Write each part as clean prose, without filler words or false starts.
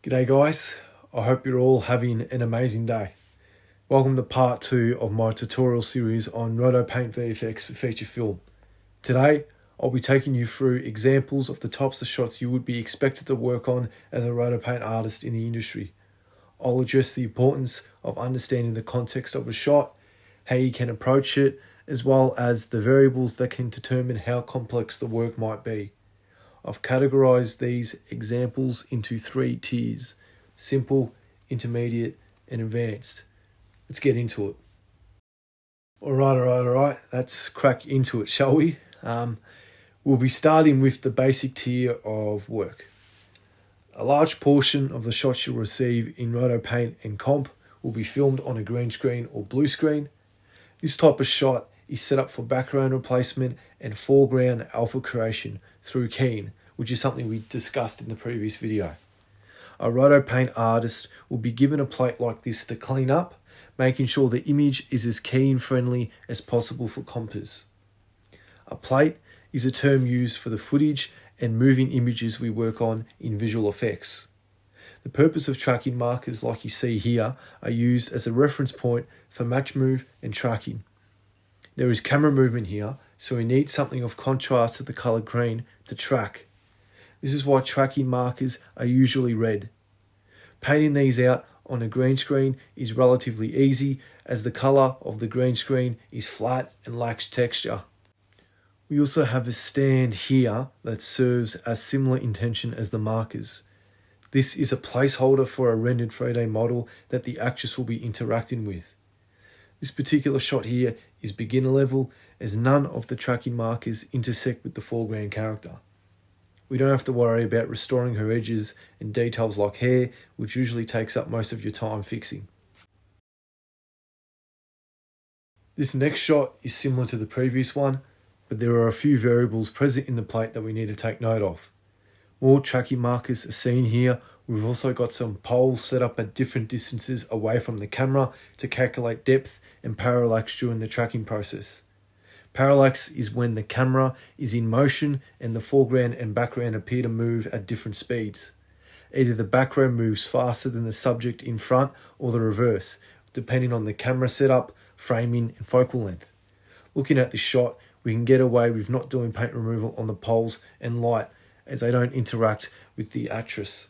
G'day guys, I hope you're all having an amazing day. Welcome to part 2 of my tutorial series on Roto Paint VFX for feature film. Today, I'll be taking you through examples of the types of shots you would be expected to work on as a Roto Paint artist in the industry. I'll address the importance of understanding the context of a shot, how you can approach it, as well as the variables that can determine how complex the work might be. I've categorized these examples into 3 tiers: simple, intermediate, and advanced. Let's get into it. Alright, let's crack into it, shall we? We'll be starting with the basic tier of work. A large portion of the shots you'll receive in Roto Paint and Comp will be filmed on a green screen or blue screen. This type of shot is set up for background replacement and foreground alpha creation through keying, which is something we discussed in the previous video. A Roto Paint artist will be given a plate like this to clean up, making sure the image is as keying friendly as possible for compers. A plate is a term used for the footage and moving images we work on in visual effects. The purpose of tracking markers like you see here are used as a reference point for match move and tracking. There is camera movement here, so we need something of contrast to the color green to track. This is why tracking markers are usually red. Painting these out on a green screen is relatively easy, as the color of the green screen is flat and lacks texture. We also have a stand here that serves a similar intention as the markers. This is a placeholder for a rendered 3D model that the actress will be interacting with. This particular shot here is beginner level, as none of the tracking markers intersect with the foreground character. We don't have to worry about restoring her edges and details like hair, which usually takes up most of your time fixing. This next shot is similar to the previous one, but there are a few variables present in the plate that we need to take note of. More tracking markers are seen here. We've also got some poles set up at different distances away from the camera to calculate depth and parallax during the tracking process. Parallax is when the camera is in motion and the foreground and background appear to move at different speeds. Either the background moves faster than the subject in front or the reverse, depending on the camera setup, framing, and focal length. Looking at this shot, we can get away with not doing paint removal on the poles and light, as they don't interact with the actress.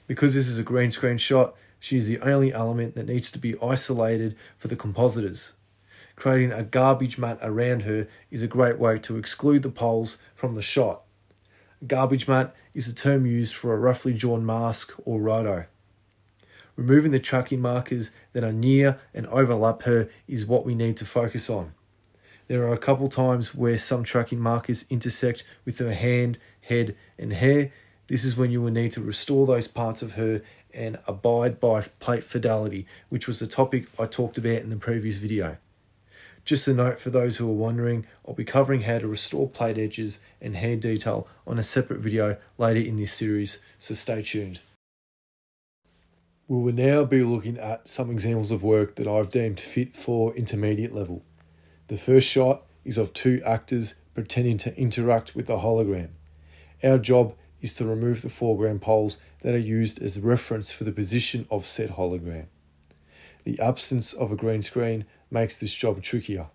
Because this is a green screen shot, she is the only element that needs to be isolated for the compositors. Creating a garbage mat around her is a great way to exclude the poles from the shot. A garbage mat is a term used for a roughly drawn mask or roto. Removing the tracking markers that are near and overlap her is what we need to focus on. There are a couple times where some tracking markers intersect with her hand, head, and hair. This is when you will need to restore those parts of her and abide by plate fidelity, which was the topic I talked about in the previous video. Just a note for those who are wondering, I'll be covering how to restore plate edges and hair detail on a separate video later in this series, so stay tuned. We will now be looking at some examples of work that I've deemed fit for intermediate level. The first shot is of 2 actors pretending to interact with the hologram. Our job is to remove the foreground poles that are used as reference for the position of said hologram. The absence of a green screen makes this job trickier.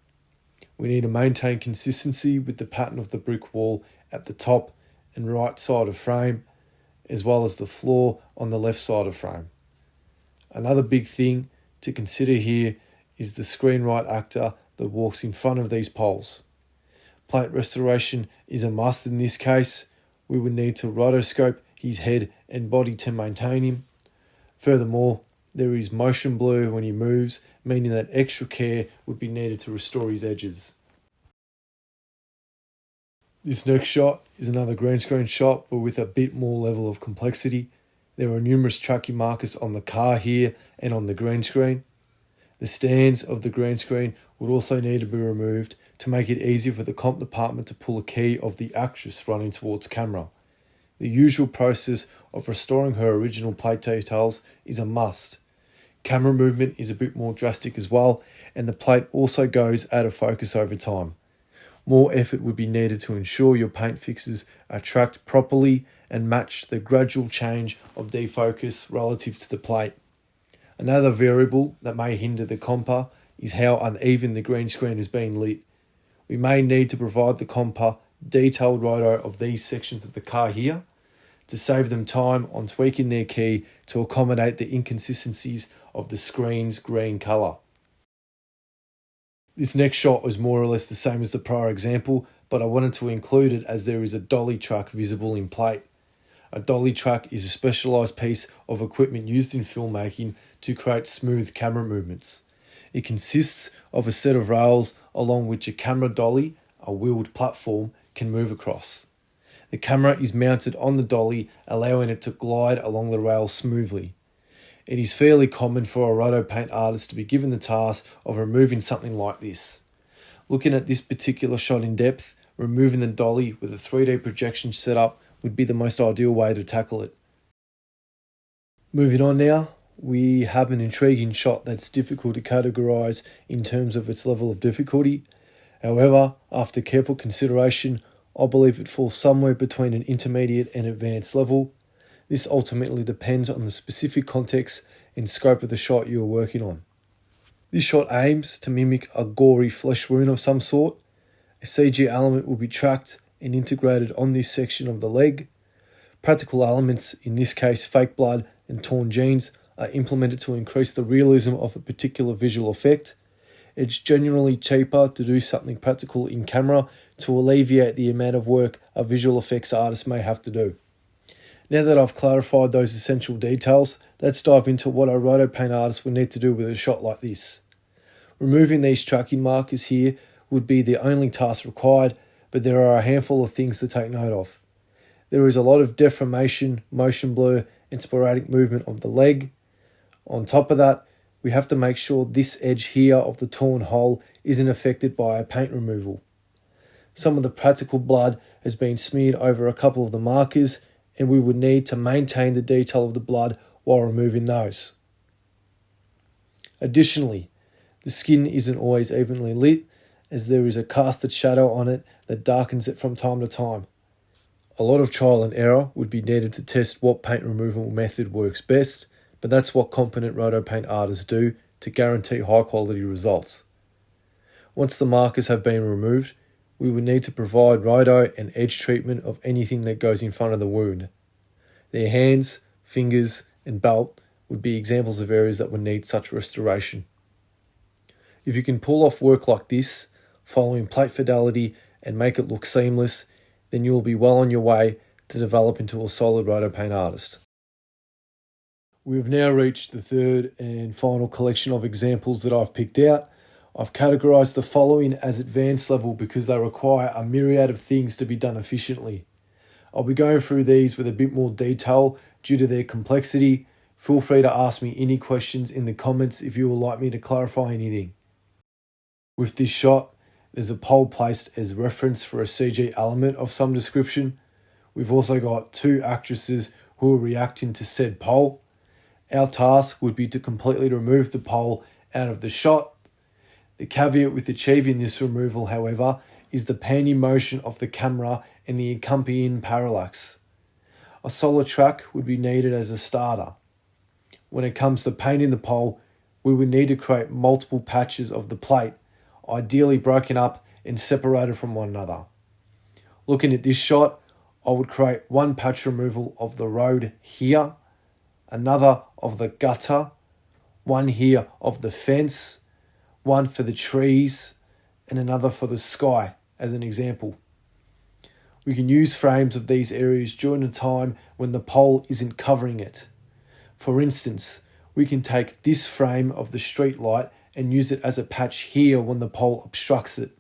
We need to maintain consistency with the pattern of the brick wall at the top and right side of frame, as well as the floor on the left side of frame. Another big thing to consider here is the screen right actor that walks in front of these poles. Plate restoration is a must in this case. We would need to rotoscope his head and body to maintain him. Furthermore, there is motion blur when he moves, meaning that extra care would be needed to restore his edges. This next shot is another green screen shot, but with a bit more level of complexity. There are numerous tracking markers on the car here and on the green screen. The stands of the green screen would also need to be removed to make it easier for the comp department to pull a key of the actress running towards camera. The usual process of restoring her original plate details is a must. Camera movement is a bit more drastic as well, and the plate also goes out of focus over time. More effort would be needed to ensure your paint fixes are tracked properly and match the gradual change of defocus relative to the plate. Another variable that may hinder the compa is how uneven the green screen is being lit. We may need to provide the compa detailed roto of these sections of the car here to save them time on tweaking their key to accommodate the inconsistencies of the screen's green colour. This next shot was more or less the same as the prior example, but I wanted to include it as there is a dolly track visible in plate. A dolly track is a specialised piece of equipment used in filmmaking to create smooth camera movements. It consists of a set of rails along which a camera dolly, a wheeled platform, can move across. The camera is mounted on the dolly, allowing it to glide along the rail smoothly. It is fairly common for a roto paint artist to be given the task of removing something like this. Looking at this particular shot in depth, removing the dolly with a 3D projection setup would be the most ideal way to tackle it. Moving on now, we have an intriguing shot that's difficult to categorise in terms of its level of difficulty. However, after careful consideration, I believe it falls somewhere between an intermediate and advanced level. This ultimately depends on the specific context and scope of the shot you are working on. This shot aims to mimic a gory flesh wound of some sort. A CG element will be tracked and integrated on this section of the leg. Practical elements, in this case fake blood and torn jeans, are implemented to increase the realism of a particular visual effect. It's generally cheaper to do something practical in camera to alleviate the amount of work a visual effects artist may have to do. Now that I've clarified those essential details, let's dive into what a roto paint artist would need to do with a shot like this. Removing these tracking markers here would be the only task required, but there are a handful of things to take note of. There is a lot of deformation, motion blur, and sporadic movement of the leg. On top of that, we have to make sure this edge here of the torn hole isn't affected by a paint removal. Some of the practical blood has been smeared over a couple of the markers, and we would need to maintain the detail of the blood while removing those. Additionally, the skin isn't always evenly lit, as there is a casted shadow on it that darkens it from time to time. A lot of trial and error would be needed to test what paint removal method works best, but that's what competent roto paint artists do to guarantee high quality results. Once the markers have been removed, we would need to provide roto and edge treatment of anything that goes in front of the wound. Their hands, fingers, and belt would be examples of areas that would need such restoration. If you can pull off work like this, following plate fidelity, and make it look seamless, then you will be well on your way to develop into a solid roto paint artist. We have now reached the third and final collection of examples that I've picked out. I've categorised the following as advanced level because they require a myriad of things to be done efficiently. I'll be going through these with a bit more detail due to their complexity. Feel free to ask me any questions in the comments if you would like me to clarify anything. With this shot, there's a pole placed as reference for a CG element of some description. We've also got two actresses who are reacting to said pole. Our task would be to completely remove the pole out of the shot. The caveat with achieving this removal, however, is the panning motion of the camera and the accompanying parallax. A solid track would be needed as a starter. When it comes to painting the pole, we would need to create multiple patches of the plate, ideally broken up and separated from one another. Looking at this shot, I would create one patch removal of the road here, another of the gutter, one here of the fence, one for the trees, and another for the sky as an example. We can use frames of these areas during a time when the pole isn't covering it. For instance, we can take this frame of the street light and use it as a patch here when the pole obstructs it.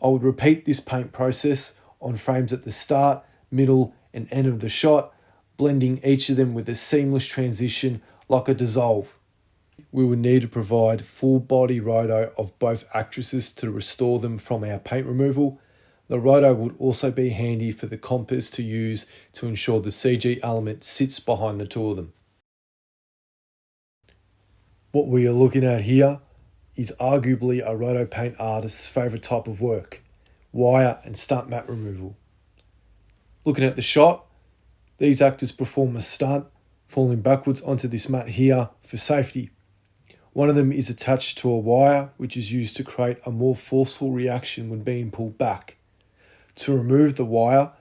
I would repeat this paint process on frames at the start, middle, and end of the shot, blending each of them with a seamless transition like a dissolve. We would need to provide full body roto of both actresses to restore them from our paint removal. The roto would also be handy for the compass to use to ensure the CG element sits behind the two of them. What we are looking at here is arguably a roto paint artist's favourite type of work, wire and stunt mat removal. Looking at the shot, These actors perform a stunt, falling backwards onto this mat here for safety. One of them is attached to a wire which is used to create a more forceful reaction when being pulled back. To remove the wire,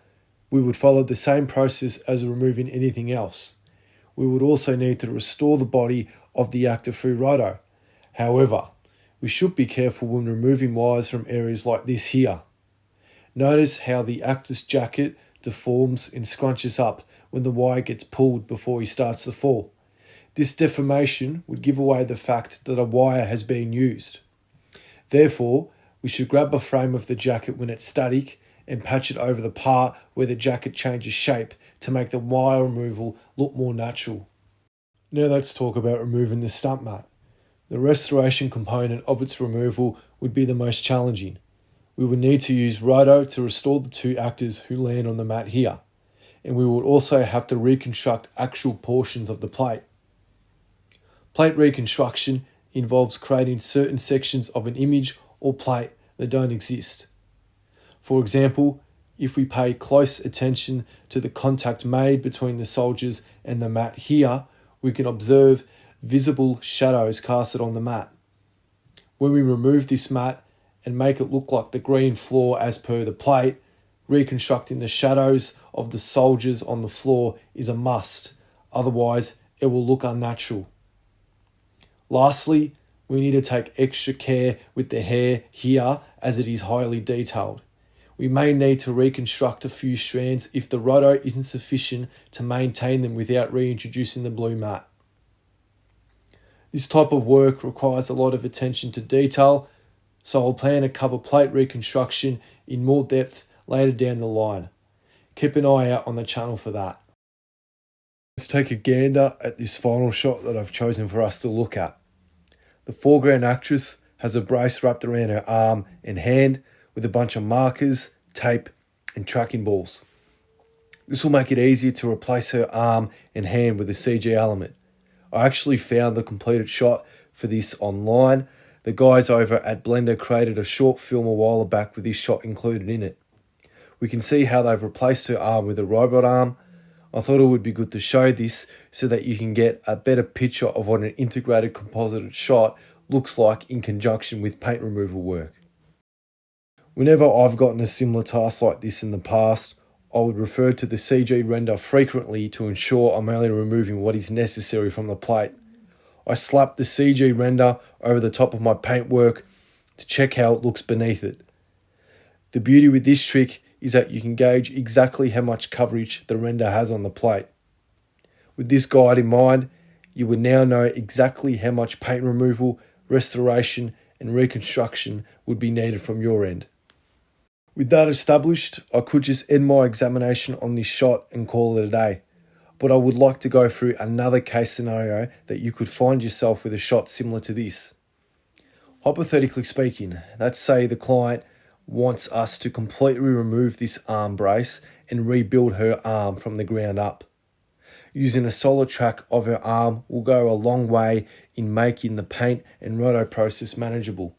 we would follow the same process as removing anything else. We would also need to restore the body of the actor through Roto. However, we should be careful when removing wires from areas like this here. Notice how the actor's jacket deforms and scrunches up when the wire gets pulled before he starts to fall. This deformation would give away the fact that a wire has been used. Therefore, we should grab the frame of the jacket when it's static and patch it over the part where the jacket changes shape to make the wire removal look more natural. Now let's talk about removing the stump mat. The restoration component of its removal would be the most challenging. We would need to use Roto to restore the two actors who land on the mat here, and we would also have to reconstruct actual portions of the plate. Plate reconstruction involves creating certain sections of an image or plate that don't exist. For example, if we pay close attention to the contact made between the soldiers and the mat here, we can observe visible shadows casted on the mat. When we remove this mat and make it look like the green floor as per the plate, reconstructing the shadows of the soldiers on the floor is a must, otherwise it will look unnatural. Lastly, we need to take extra care with the hair here as it is highly detailed. We may need to reconstruct a few strands if the Roto isn't sufficient to maintain them without reintroducing the blue mat. This type of work requires a lot of attention to detail, so I'll plan to cover plate reconstruction in more depth later down the line. Keep an eye out on the channel for that. Let's take a gander at this final shot that I've chosen for us to look at. The foreground actress has a brace wrapped around her arm and hand with a bunch of markers, tape, and tracking balls. This will make it easier to replace her arm and hand with a CG element. I actually found the completed shot for this online. The guys over at Blender created a short film a while back with this shot included in it. We can see how they've replaced her arm with a robot arm. I thought it would be good to show this so that you can get a better picture of what an integrated composited shot looks like in conjunction with paint removal work. Whenever I've gotten a similar task like this in the past, I would refer to the CG render frequently to ensure I'm only removing what is necessary from the plate. I slap the CG render over the top of my paint work to check how it looks beneath it. The beauty with this trick is that you can gauge exactly how much coverage the render has on the plate. With this guide in mind, you would now know exactly how much paint removal, restoration, and reconstruction would be needed from your end. With that established, I could just end my examination on this shot and call it a day. But I would like to go through another case scenario that you could find yourself with a shot similar to this. Hypothetically speaking, let's say the client wants us to completely remove this arm brace and rebuild her arm from the ground up. Using a solid track of her arm will go a long way in making the paint and Roto process manageable.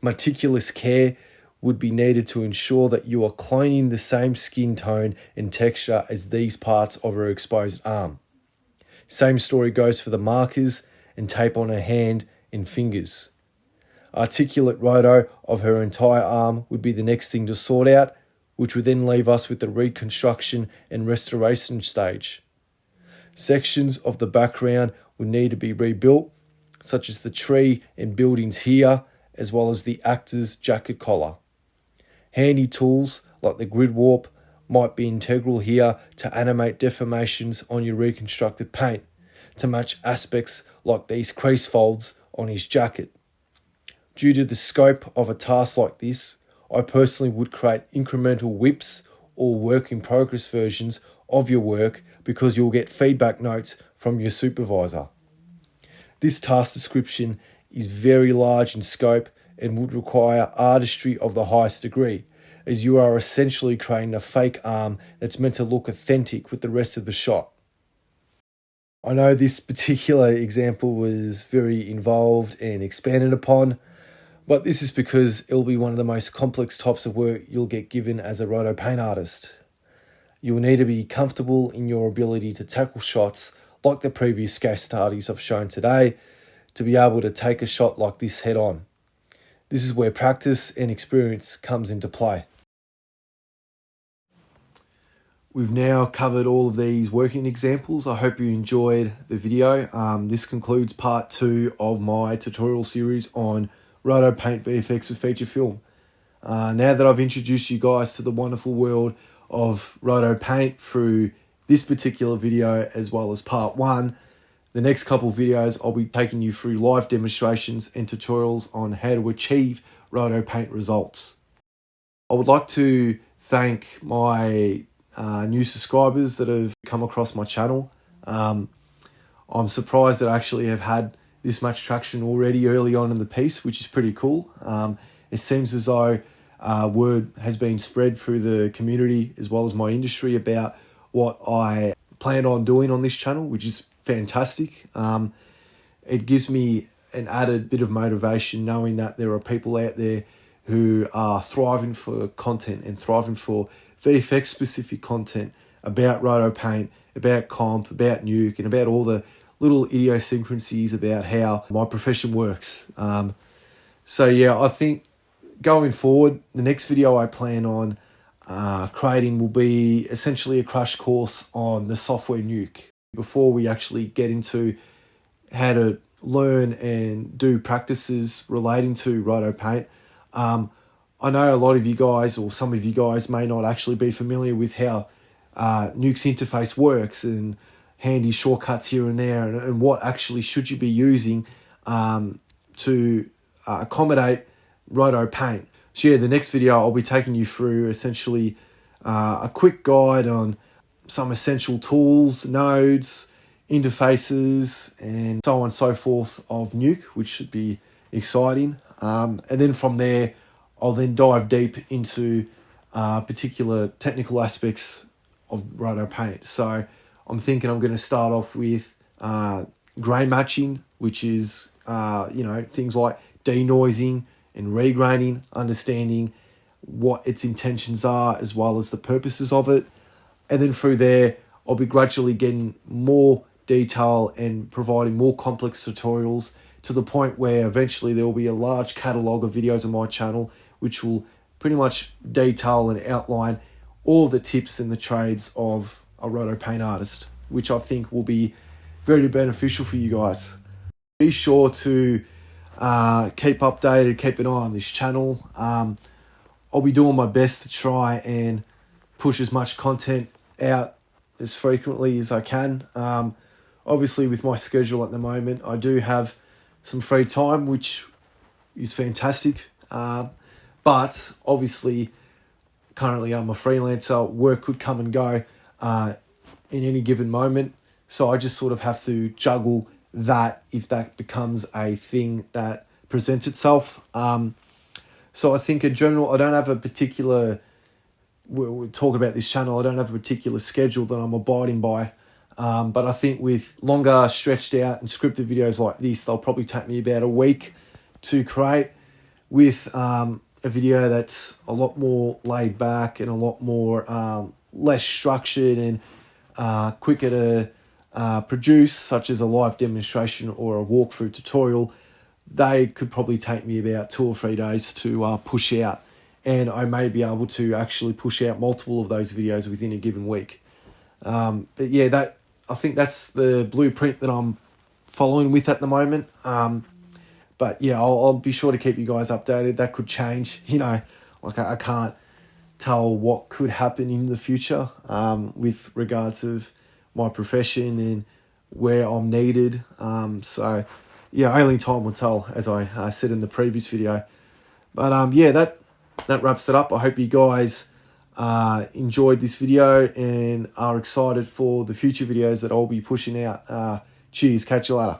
Meticulous care would be needed to ensure that you are cloning the same skin tone and texture as these parts of her exposed arm. Same story goes for the markers and tape on her hand and fingers. Articulate Roto of her entire arm would be the next thing to sort out, which would then leave us with the reconstruction and restoration stage. Sections of the background would need to be rebuilt, such as the tree and buildings here, as well as the actor's jacket collar. Handy tools like the grid warp might be integral here to animate deformations on your reconstructed paint to match aspects like these crease folds on his jacket. Due to the scope of a task like this, I personally would create incremental whips or work in progress versions of your work because you'll get feedback notes from your supervisor. This task description is very large in scope and would require artistry of the highest degree, as you are essentially creating a fake arm that's meant to look authentic with the rest of the shot. I know this particular example was very involved and expanded upon, but this is because it'll be one of the most complex types of work you'll get given as a Roto paint artist. You will need to be comfortable in your ability to tackle shots like the previous case studies I've shown today to be able to take a shot like this head on. This is where practice and experience comes into play. We've now covered all of these working examples. I hope you enjoyed the video. This concludes part 2 of my tutorial series on Roto Paint VFX with feature film. Now that I've introduced you guys to the wonderful world of Roto Paint through this particular video as well as part 1, the next couple videos I'll be taking you through live demonstrations and tutorials on how to achieve Roto Paint results. I would like to thank my new subscribers that have come across my channel. I'm surprised that I actually have had this much traction already early on in the piece, which is pretty cool. It seems as though word has been spread through the community as well as my industry about what I plan on doing on this channel, which is fantastic. It gives me an added bit of motivation knowing that there are people out there who are thriving for content and thriving for VFX specific content about Roto Paint, about comp, about nuke, and about all the little idiosyncrasies about how my profession works. So yeah, I think going forward, the next video I plan on creating will be essentially a crash course on the software nuke before we actually get into how to learn and do practices relating to Roto Paint. I know a lot of you guys, or some of you guys, may not actually be familiar with how Nuke's interface works and handy shortcuts here and there, and what actually should you be using to accommodate Roto Paint. So yeah, the next video I'll be taking you through essentially a quick guide on some essential tools, nodes, interfaces, and so on and so forth of Nuke, which should be exciting. And then from there, I'll then dive deep into particular technical aspects of Roto Paint. So I'm thinking I'm going to start off with grain matching, which is things like denoising and regraining, understanding what its intentions are as well as the purposes of it. And then through there, I'll be gradually getting more detail and providing more complex tutorials to the point where eventually there will be a large catalogue of videos on my channel which will pretty much detail and outline all the tips and the trades of a Roto Paint artist, which I think will be very beneficial for you guys. Be sure to keep updated, keep an eye on this channel. I'll be doing my best to try and push as much content out as frequently as I can. Obviously, with my schedule at the moment, I do have some free time, which is fantastic. But obviously, currently I'm a freelancer. Work could come and go in any given moment. So I just sort of have to juggle that if that becomes a thing that presents itself. So I think in general, I don't have a particular, we'll talk about this channel, I don't have a particular schedule that I'm abiding by. But I think with longer stretched out and scripted videos like this, they'll probably take me about a week to create, with a video that's a lot more laid back and a lot more less structured and quicker to produce, such as a live demonstration or a walkthrough tutorial. They could probably take me about 2 or 3 days to push out, and I may be able to actually push out multiple of those videos within a given week. But yeah, I think that's the blueprint that I'm following with at the moment. But yeah, I'll be sure to keep you guys updated. That could change, like I can't tell what could happen in the future with regards of my profession and where I'm needed. So yeah, only time will tell, as I said in the previous video. But yeah, that wraps it up. I hope you guys enjoyed this video and are excited for the future videos that I'll be pushing out. Cheers, catch you later.